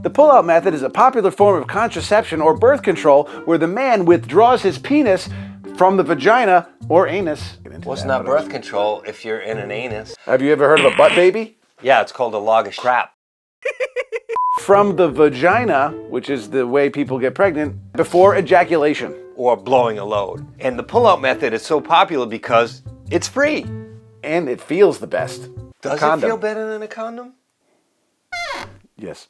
The pull-out method is a popular form of contraception or birth control where the man withdraws his penis from the vagina or anus. Well, it's not birth control if you're in an anus. Have you ever heard of a butt baby? Yeah, it's called a log of crap. From the vagina, which is the way people get pregnant, before ejaculation. Or blowing a load. And the pull-out method is so popular because it's free. And it feels the best. Does it feel better than a condom? Yes.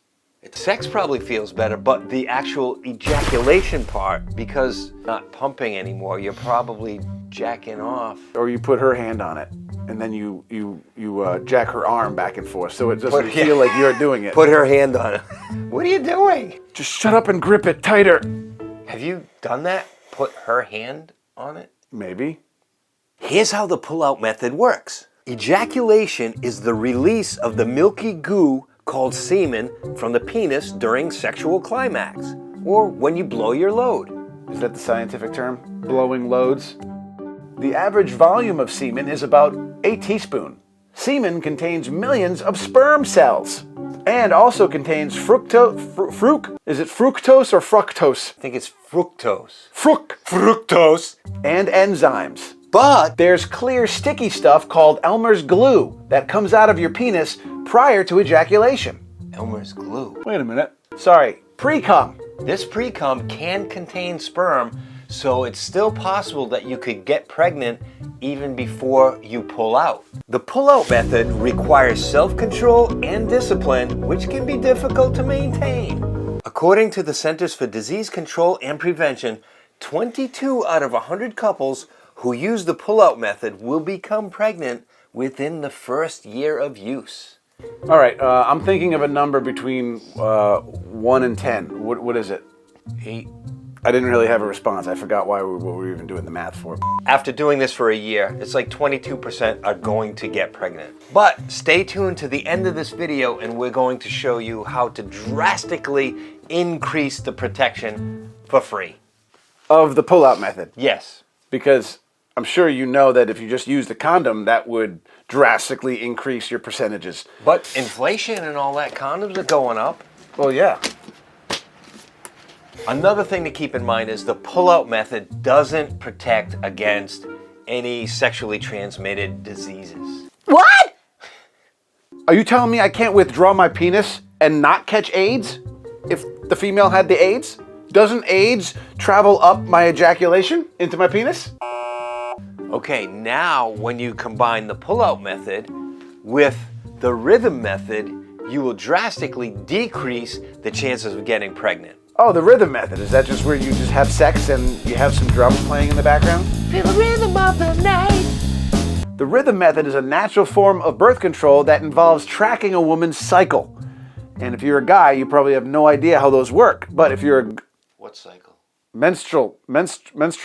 Sex probably feels better, but the actual ejaculation part, because not pumping anymore, you're probably jacking off. Or you put her hand on it, and then you jack her arm back and forth, so it doesn't feel like you're doing it. Put her hand on it. What are you doing? Just shut up and grip it tighter. Have you done that? Put her hand on it? Maybe. Here's how the pull-out method works. Ejaculation is the release of the milky goo called semen from the penis during sexual climax, or when you blow your load. Is that the scientific term? Blowing loads? The average volume of semen is about a teaspoon. Semen contains millions of sperm cells and also contains fructose. Is it fructose or fructose? I think it's fructose. Fructose. And enzymes. But there's clear sticky stuff called Elmer's glue that comes out of your penis prior to ejaculation. Elmer's glue? Wait a minute. Sorry, precum. This precum can contain sperm, so it's still possible that you could get pregnant even before you pull out. The pull-out method requires self-control and discipline, which can be difficult to maintain. According to the Centers for Disease Control and Prevention, 22 out of 100 couples who use the pull-out method will become pregnant within the first year of use. All right, I'm thinking of a number between 1 and 10. What is it? 8. I didn't really have a response. I forgot what we were even doing the math for. After doing this for a year, it's like 22% are going to get pregnant. But stay tuned to the end of this video and we're going to show you how to drastically increase the protection for free. Of the pull-out method? Yes. Because I'm sure you know that if you just used a condom, that would drastically increase your percentages. But inflation and all that, condoms are going up. Well, yeah. Another thing to keep in mind is the pull-out method doesn't protect against any sexually transmitted diseases. What? Are you telling me I can't withdraw my penis and not catch AIDS if the female had the AIDS? Doesn't AIDS travel up my ejaculation into my penis? Okay, now when you combine the pull-out method with the rhythm method, you will drastically decrease the chances of getting pregnant. Oh, the rhythm method. Is that just where you just have sex and you have some drums playing in the background? Feel the rhythm of the night. The rhythm method is a natural form of birth control that involves tracking a woman's cycle. And if you're a guy, you probably have no idea how those work. But if you're a... What cycle? Menstrual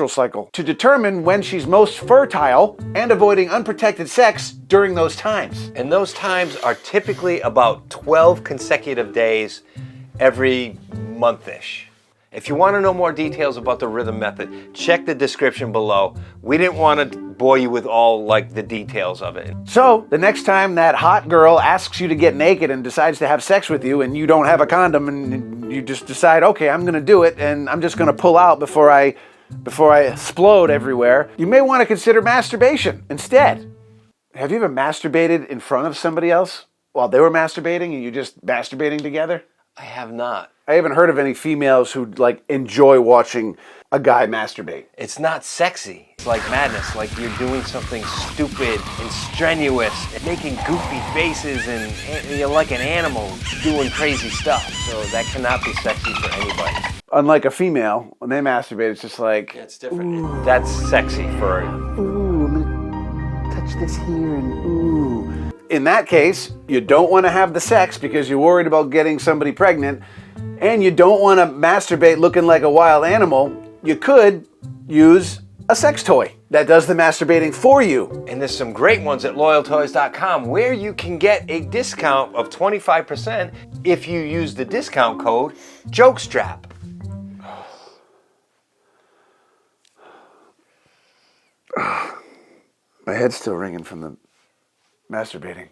cycle. To determine when she's most fertile and avoiding unprotected sex during those times. And those times are typically about 12 consecutive days every month-ish. If you want to know more details about the rhythm method, check the description below. We didn't want to bore you with all the details of it. So, the next time that hot girl asks you to get naked and decides to have sex with you and you don't have a condom and you just decide, okay, I'm going to do it and I'm just going to pull out before I explode everywhere, you may want to consider masturbation instead. Have you ever masturbated in front of somebody else while they were masturbating and you just masturbating together? I have not. I haven't heard of any females who enjoy watching a guy masturbate. It's not sexy. It's like madness, like you're doing something stupid and strenuous, and making goofy faces, and you're like an animal doing crazy stuff. So that cannot be sexy for anybody. Unlike a female, when they masturbate, it's just like... Yeah, it's different. Ooh. That's sexy for... Ooh, I'm gonna touch this here and ooh. In that case, you don't want to have the sex because you're worried about getting somebody pregnant, and you don't want to masturbate looking like a wild animal. You could use a sex toy that does the masturbating for you. And there's some great ones at loyaltoys.com where you can get a discount of 25% if you use the discount code Jokestrap. My head's still ringing from the masturbating.